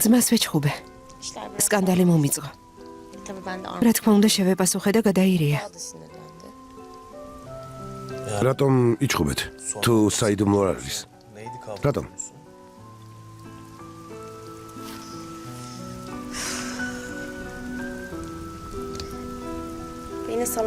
ძმას ვეჩხუბე. სკანდალი მომიწყო. რა თქმა უნდა შევეპასუხე და გადაირია. რატომ იჩხუბეთ? თუ საიდუმლო არ არის. რატომ?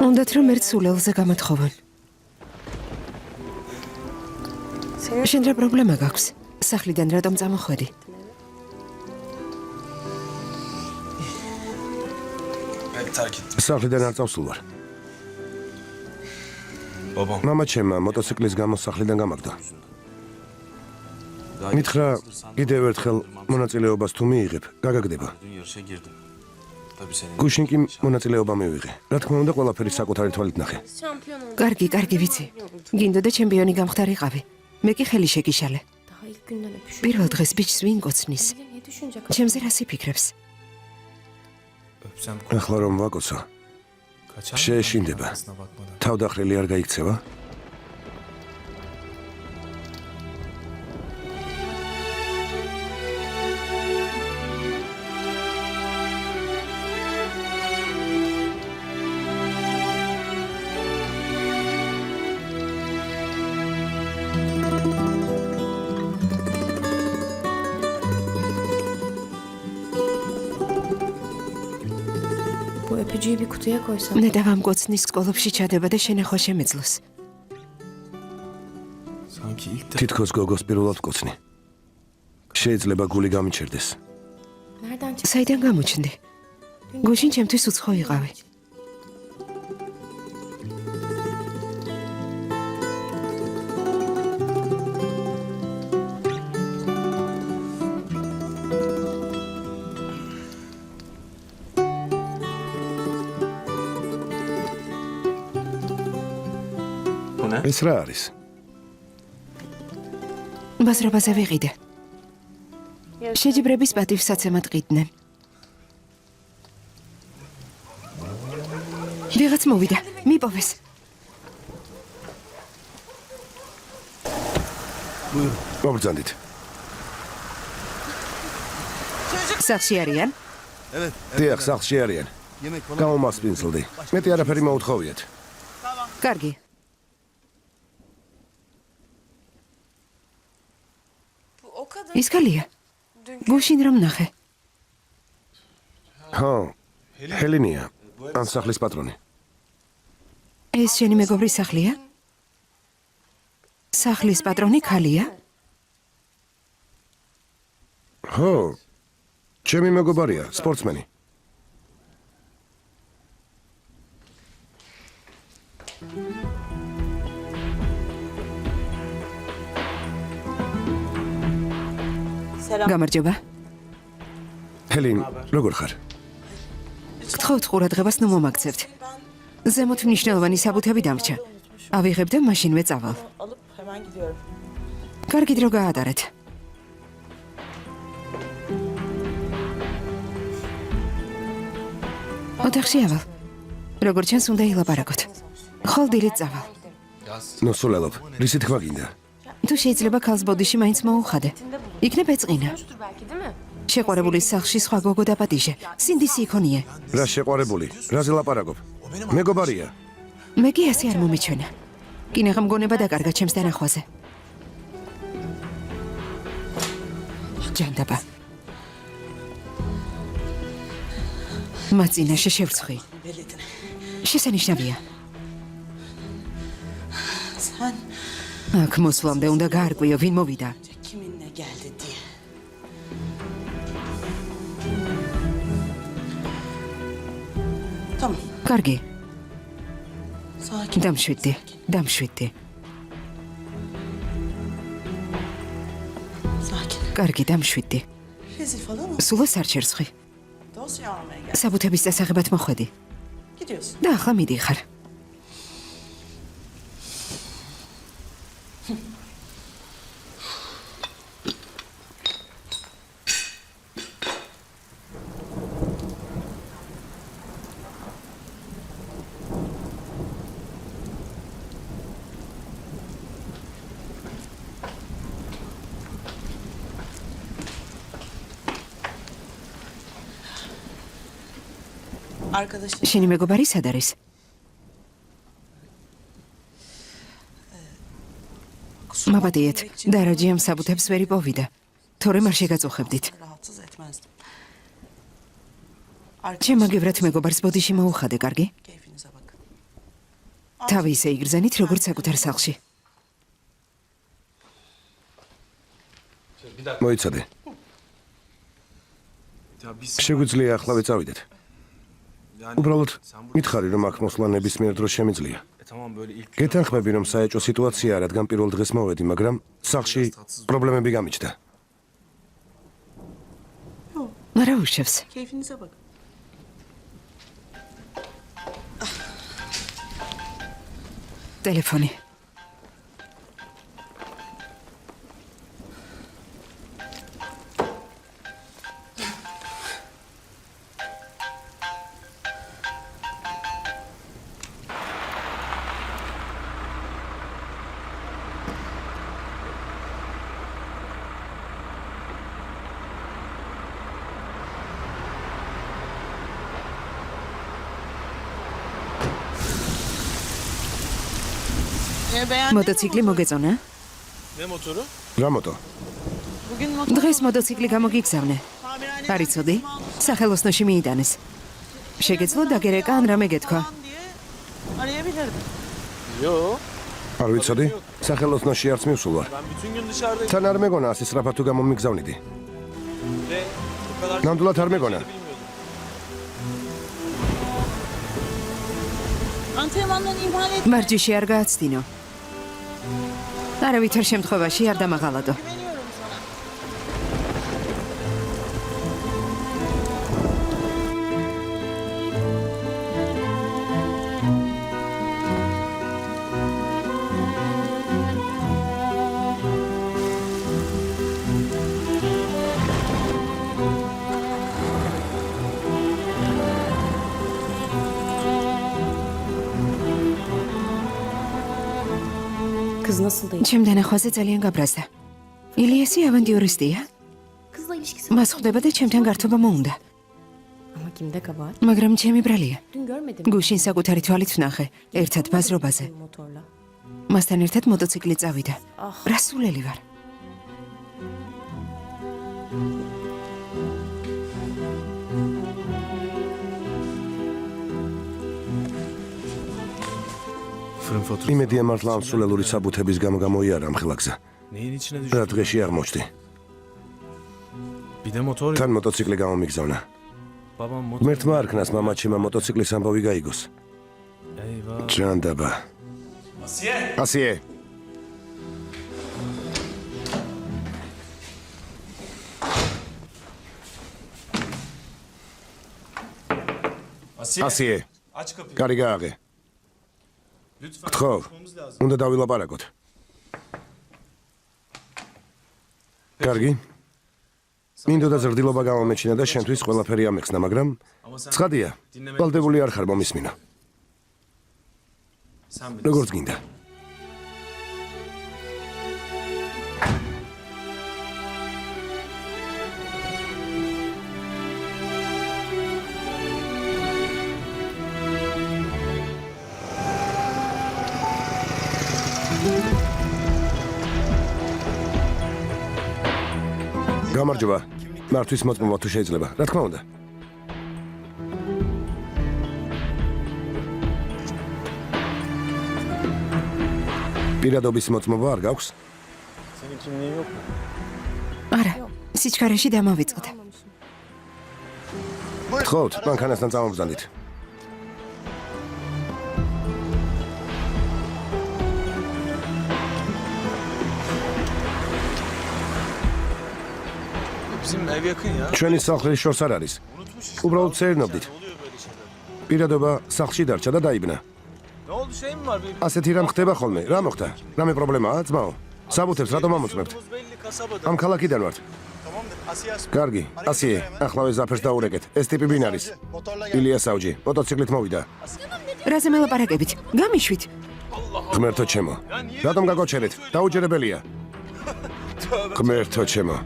უნდათ რომ ერთ სულელზე გამოთხოვონ. შენ რა პრობლემა გაქვს? სახლიდან რატომ წამოხვედი? სახლიდან არ წავსულ ვარ. მამა ჩემმა მოტოციკლის გამო სახლიდან გამაგდა. მითხრა კიდევ ერთხელ მონაწილეობას თუ მიიღებ, გაგაგდება. გუშინ კი მონაწილეობა მივიღე. რა თქმა უნდა ყველაფერი საკუთარი თვალით ნახე. კარგი ვიცი. გინდოდა ჩემპიონი გამხდარიყავი. მე კი ხელი შეგიშალე. პირველ დღეს ბიჭს ვინ გოცნის? ჩემზე რას იფიქრებს? ახლა რომ ვაკოცო, შეეშინდება. თავდახრილი არ გაიქცევა? ნედა ვამგოცნის სკოლებში ჩადება და შენახვა შემეძლოს. თითქოს გოგოს პირველად ვკოცნი. შეიძლება გული გამიჩერდეს. საიდან გამოჩნდი? გუშინ ჩემთვის უცხო იყავი. ეს რა არის? ბაზრობაზე ვიყიდე. შეჯიბრების პატივსაცემად ყიდნენ. ვიღაც მოვიდა, მიპოვეს. მოგბრძანდით. სახლში არიან? დიახ, სახლში არიან. გამომასპინძლდი. მეტი არაფერი მოუთხოვიათ. კარგი. ის კალია. გუშინ რომ ნახე. ხო, ჰელენია, ან სახლის პატრონი. ეს შენი მეგობრის სახლია? სახლის პატრონი კალია? ხო, ჩემი მეგობარია, სპორტსმენი. გამარჯობა. ჰელენ, როგორ ხარ? გთხოვთ ყურადღებას ნუ მომაგცევთ. ზემოთ მნიშვნელოვანი საბუთები დამრჩა. ავიღებ და მაშინვე წავალ. კარგი დრო გაატარეთ. ოთახში ავალ. როგორც ჩანს უნდა ილაპარაკოთ. ხოლ დილით წავალ. ნოსულელობ, რისი თქვა გინდა? თუ შეიძლება ქალს ბოდიში მაინც მოუხადე. იქნებ ეწყინა. შეყვარებულის სახლში სხვა გოგო დაპატიჟე. სინდისი იქონია. რა შეყვარებული? რაზე ლაპარაკობ? მეგობარია. მე კი ასე არ მომიჩვენა. კინაღა მგონება დაკარგა ჩემს დანახვაზე. ჯანდაბა. მაწინაშე შევრცხი. შესანიშნავია. აქ მოსვლამდე უნდა გაარკვიო ვინ მოვიდა. კარგი. დამშვიდდი. კარგი, დამშვიდდი. სულას არ ჩერცხი. საბუთების დასაღებად მოხვედი. და ახლა მიდიხარ. Arkadaşın შენი მეგობარი სად არის? მაბადიეთ, დარაჯიამ საბუთებს ვერ იპოვიდა. თორემ არ შეგაწუხებდით. rahatsız etmezdim. ჩემ აგევრად მეგობარს ბოდიში მოუხადე, კარგი? Keyfinize bakın. თავი ისე იგრძენით, როგორც საკუთარ სახლში. მოიცადე. შეგვიძლია ახლა ვეწავიდეთ. უბრალოდ მითხარი რომ აქ მოსვლა ნებისმიერ დროს შემიძლია. გეთანხმები რომ საეჭვო სიტუაციაა, რადგან პირველ დღეს მოვედი, მაგრამ სახლში პრობლემები გამიჩნდა. არა უშევს. Keyfinize bakın. ტელეფონი. Beğendin mi მოტოციკლი მოგეწონა? Ne motoru? რა მოტო? Bugün motor დღეს მოტოციკლი გამოგიგზავნე. არ იცოდი? სახელოსნოში მიიტანეს. შეგეძლო დაგერეკა ან რამე გეთქვა? diye arayabilirdim. Yo. არ ვიცოდი? სახელოსნოში არც მივსულ ვარ. Ben bütün gün dışarıdayım. თან არ მეგონა ასე სწრაფად თუ გამომიგზავნიდი. Ve bu kadar ნამდვილად არ მეგონა. bilmiyordum. Antrenmandan ihmal etme. მარჯიში არ გააცდინო. არავითარ შემთხვევაში არ დამაღალადო. Güveniyorum sana. Kız nasıl değil? ჩემთან ახვაზე ძალიან გაბრაზდა. ილიასი ავანტიურისტია. Kızla ilişkisi მას ხვდება და ჩემთან გართობა მოუნდა. ama kimde kabahat? მაგრამ ჩემი ბრალია. Dün görmedim გუშინ საკუთარი თვალით ვნახე, ერთად ბაზრობაზე. motorla. მასთან ერთად მოტოციკლი წავიდა. რა სულელი ვარ. Fırın faturası. იმედია მართლა ამ სულელური საბუთების გამო გამოიარა ამ ხელაგზა. Neyin içine düştü? რა დღეში აღმოჩნდი. Bir de motor. თან მოტოციკლი გამომიგზავნა. Babam motor. ღმერთმა არქნას მამაჩემ მოტოციკლის ამბავი გაიგოს. Eyvah. ჭანდაბა. Asiye. ასიე. Asiye. ასიე. Aç kapıyı. კარი გააღე. Lütfen. ხო, Konuşmamız lazım. უნდა დავილაპარაკოთ. კარგი. მინდოდა ზრდილობა გამომეჩინა და შენთვის ყველაფერი ამეხსნა, მაგრამ Ama sen ცხადია. ვალდებული არ ხარ მომისმინო. sen bilirsin. როგორც გინდა. გამარჯობა. მართვის მოწმობა თუ შეიძლება. რა თქმა უნდა. პირადობის მოწმობა არ გაქვს? Senin kimliğin yok mu? არა, სიჩქარეში დამავიწყდა. გთხოვთ, მანქანასთან წამოგზავნით. Bizim ev yakın ya. ჩვენი სახლი შორს არ არის. Unutmuş işte. უბრალოდ ცერნობდით. Oluyor böyle şeyler. პირადობა სახლში დარჩა და დაიბნა. Ne oldu şey mi var? Bir ასეთი რამ ხდება ხოლმე. რა მოხდა? რამე პრობლემაა, ძმაო? საბუთებს რატომ ამოწმებთ? Yolumuz belli kasabada. ამ ქალაქიდან ვართ. Tamamdır. Asiye Asım. კარგი, ასიე, ახლავე ზაფერს დაურეკეთ. ეს ტიპი ვინ არის? Motorla gel. ილია საუჯი, მოტოციკლით მოვიდა. რაზე მელაპარაკებით? გამიშვით. ღმერთო ჩემო. რატომ გაგოჩერეთ? დაუჯერებელია. ღმერთო ჩემო.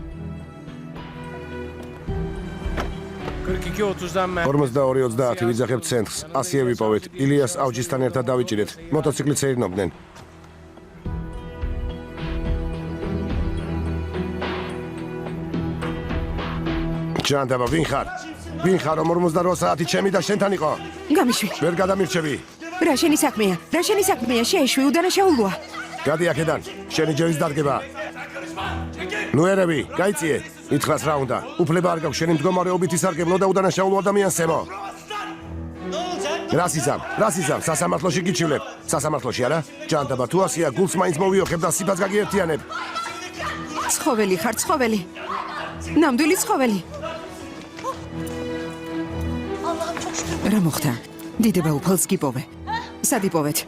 42-30-dan mən 42-30 ვიძახებთ ცენტრს. 100-ე ვიპოვეთ. ილიას ავჯისთან ერთად დავიჭირეთ. მოტოციკლით ეირნობდნენ. ჯანდაბა, ვინ ხარ? ვინ ხარ, რომ 48 საათი ჩემი და შენთან იყო? გამიშვი. ვერ გადამირჩევი. რა შენი საქმეა? რა შენი საქმეა? შეეშვი უდანაშაულოა. გადი აქედან. შენი ჯერის დადგება. ნუ ერები, გაიწიე. ითხრას რა უნდა? უფლება არ გაქვს შენი მდგომარეობით ისარგებლო და უდანაშაულო ადამიანს ემო. რასიზამ, სასამართლოში გიჩივლებ. სასამართლოში არა? ჯანდაბა, თუ ასია, გულს მაინც მოვიოხებ და სიფას გაგიერთიანებ. ცხოველი ხარ, ცხოველი. ნამდვილი ცხოველი. რა მოხდა? დიდება უფალს გიპოვე. სად იპოვეთ?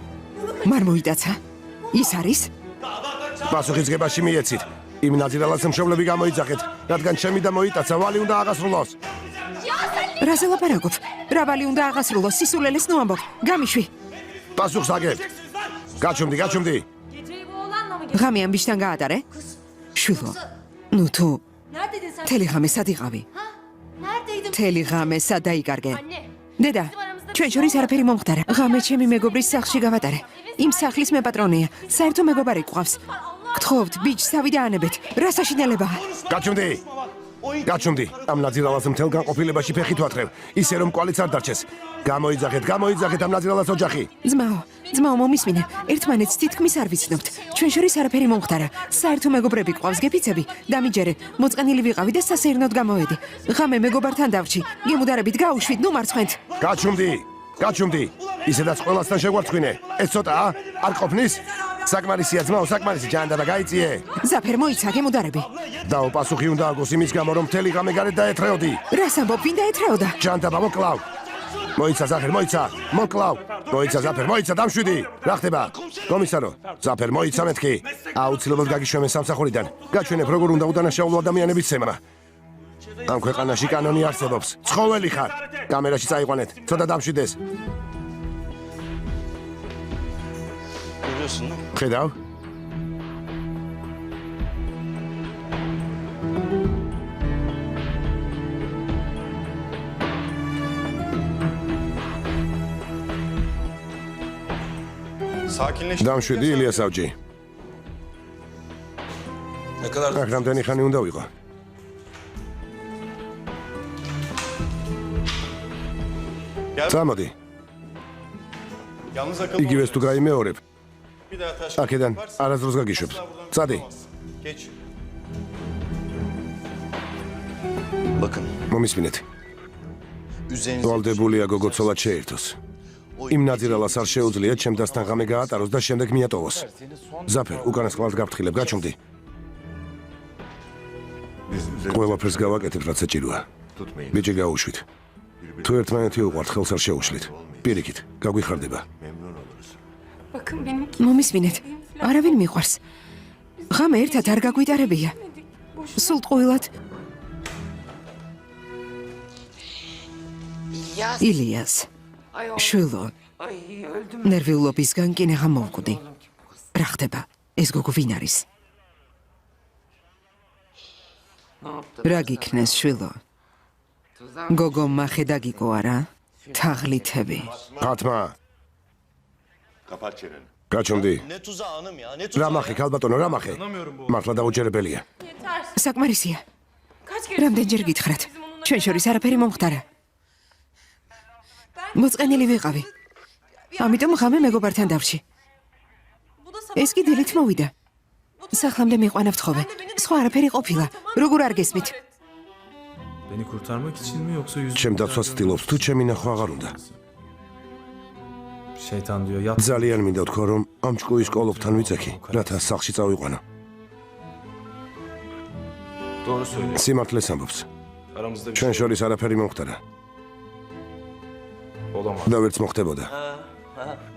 მარ მოიტაცა. ის არის? პასუხისგებაში მიეცით. იმ ნაძირალას მშობლები გამოიძახეთ, რადგან ჩემი და მოიტაცა ვალი უნდა აღასრულოს. რაზე ლაპარაკობ? რა ვალი უნდა აღასრულოს? სისულელეს ნუ ამბობ. გამიშვი. პასუხს აგებ. გაჩუმდი. ღამე ამბიშთან გაატარე? შვილო. ნუ თუ თელი ღამე სად იყავი? თელი ღამე სად დაიკარგე? დედა, ჩვენ შორის არაფერი მომხდარა. ღამე ჩემი მეგობრის სახლში გავატარე. იმ სახლის მეპატრონეა. საერთო მეგობარი გვყავს. გთხოვთ, ბიჭს თავი დაანებეთ. რა საშინელებაა? გაჩუმდი. ამ ნაძირალას მთელ განყოფილებაში ფეხით ვათრევ. ისე რომ კვალიც არ დარჩეს. გამოიძახეთ ამ ნაძირალას ოჯახი. ძმაო, მომისმინე. ერთმანეთს თითქმის არ ვიცნობთ. ჩვენ შორის არაფერი მომხდარა. საერთო მეგობრები გვყავს, გეფიცები? დამიჯერე. მოწყენილი ვიყავი და სასეირნოდ გამოვედი. ღამე მეგობართან დავჭი. გემუდარებით გაუშვით, ნუ მარცხენთ. გაჩუმდი. ისედაც ყველასთან შეგვარცხინე. ეს ცოტაა? არ ყოფნის? საკმარისია ძმაო, საკმარისი. ჯანდაბა, გაიწიე. ზაფერ მოიცა, გემუდარები. დაო, პასუხი უნდა აგოს იმის გამო, რომ მთელი ღამე გარეთ დაეთრეოდი. რას ამბობ, ვინ დაეთრეოდა? ჯანდაბა, მოკლავ. მოიცა ზაფერ, მოკლავ. მოიცა ზაფერ, დამშვიდი. რა ხდება? კომისარო, ზაფერ მოიცა მეთქი. აუცილებლად გაგიშვენ სამსახურიდან. გაჩვენებ როგორ უნდა უდანაშაულო ადამიანების ცემა. ამ ქვეყანაში კანონი არსებობს. ცხოველი ხარ. კამერაში წაიყვანეთ. ცოტა დამშვიდეს. ხედავ? დამშვიდი ილიას ავჯი. აქ რამდენი ხანი უნდა ვიყო? წამოდი. იგივეს თუ გაიმეორებ. აქედან არასდროს გაგიშვებს. წადი. მომისმინეთ. ვალდებულია გოგო ცოლად შეერთოს. იმ ნაძირალას არ შეუძლია ჩემდასთან ღამე გაატაროს და შემდეგ მიატოვოს. ზაფერ, უკანასკნელად გაფრთხილებ, გაჩუმდი. ყველაფერს გავაკეთებ, რაც საჭიროა. ბიჭი გაუშვით. თუ ერთმანეთი უყვართ, ხელს არ შეუშლით. პირიქით, გაგვიხარდება. მომისმინეთ. არავინ მიყვარს. ღამე ერთად არ გაგვიტარებია. სულ ტყუილად. ილიას. შვილო. ნერვიულობისგან კინეღა მოვკვდი. რა ხდება? ეს გოგო ვინ არის? რა გიქნეს, შვილო? გოგო მახე დაგიკო არა? თაღლითები. ხათმა. გაჩუმდი. რამახე, ქალბატონო, რამახე. მართლა დაუჯერებელია. საკმარისია. რამდენჯერ გითხრათ? ჩვენ შორის არაფერი მომხდარა. მოწყენილი ვიყავი. ამიტომ ღამე მეგობართან დავში. ეს კი დილით მოვიდა. სახლამდე მიყვანა ვთხოვე. სხვა არაფერი ყოფილა. როგორ არ გესმით? Beni kurtarmak için mi yoksa yüz... ჩემ დაცვას ცდილობს, თუ ჩემი ნახვა აღარ უნდა. Şeytan diyor yat. ძალიან მინდა ვთქვა, რომ ამ ჭკუის კოლოფთან ვიწექი, რათა სახლში წავიყვანო. Doğru söylüyor. სიმართლეს ამბობს. Aramızda bir ჩვენ şey შორის არაფერი მომხდარა. olamaz. და ვერც მოხდებოდა.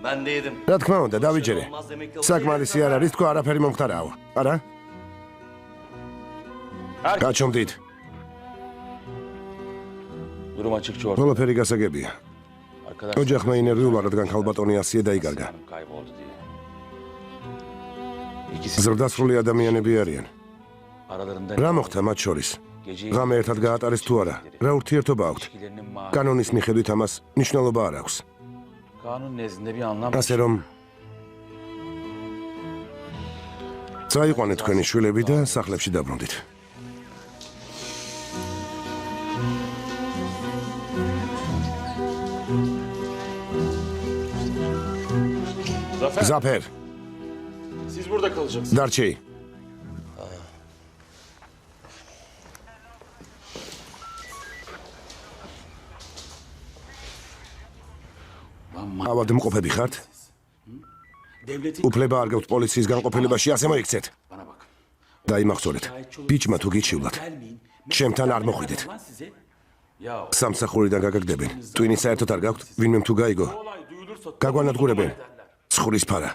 Ben de yedim. რა თქმა უნდა, დავიჯერე. საკმარისი არ არის თქვა არაფერი მომხდარაო. არა? გაჩუმდით. Durum açıkça ortada. ყველაფერი გასაგებია. ოჯახმა ინერვიულა, რადგან ქალბატონი ასია დაიკარგა. Kayboldu diye. ზრდასრული ადამიანები არიან. Aralarında რა მოხდა მათ შორის? ღამე ერთად გაატარეს თუ არა? რა ურთიერთობა აქვთ? İlişkilerinin ma კანონის მიხედვით ამას მნიშვნელობა არ აქვს. kanun nezdinde bir anlam ასე რომ წაიყვანეთ თქვენი შვილები და სახლებში დაბრუნდით. Zafer, Zafer, siz burada kalacaksınız. Darçey. ავადმყოფები ხართ? devletin უფლება არ გაქვთ პოლიციის განყოფილებაში ასე მოიქცეთ. bana bak. დაიმახსოვრეთ. ბიჭმა თუ გიჩივლათ, Gelmeyin. ჩემთან არ მოხვიდეთ. Ben size ya სამსახურიდან გაგაგდებენ. ტვინი საერთოდ არ გაქვთ, ვინმე თუ გაიგო, olay duyulursa გაგვანადგურებენ. ცხურის ფარა.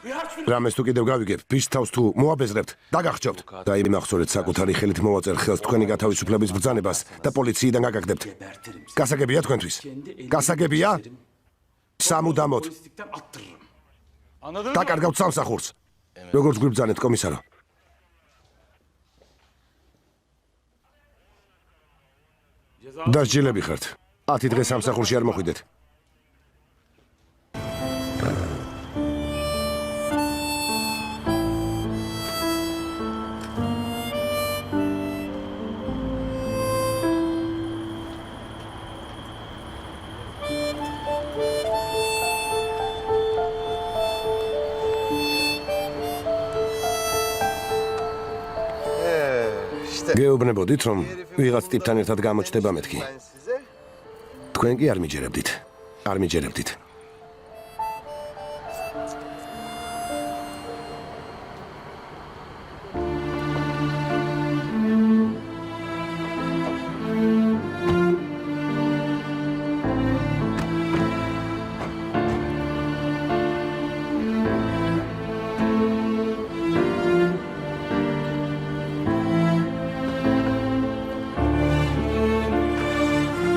რამეს თუ კიდევ გავიგებ, ბიჭს თავს თუ მოაბეზრებთ, დაგახჭობთ. დაიმახსოვრეთ საკუთარი ხელით მოვაწერ ხელს თქვენი გათავისუფლების ბრძანებას და პოლიციიდან გაგაგდებთ. gebertirim. გასაგებია თქვენთვის? გასაგებია? სამუდამოდ Polislikten attırırım. Anladın mı? დაკარგავთ სამსახურს. როგორც გვიბრძანეთ, კომისარო? დასჯილები ხართ. 10 დღე სამსახურში არ მოხვიდეთ. გეუბნებოდით, რომ ვიღაც ტიპთან ერთად გამოჩნდება მეთქი. თქვენ კი არ მიჯერებდით. არ მიჯერებდით.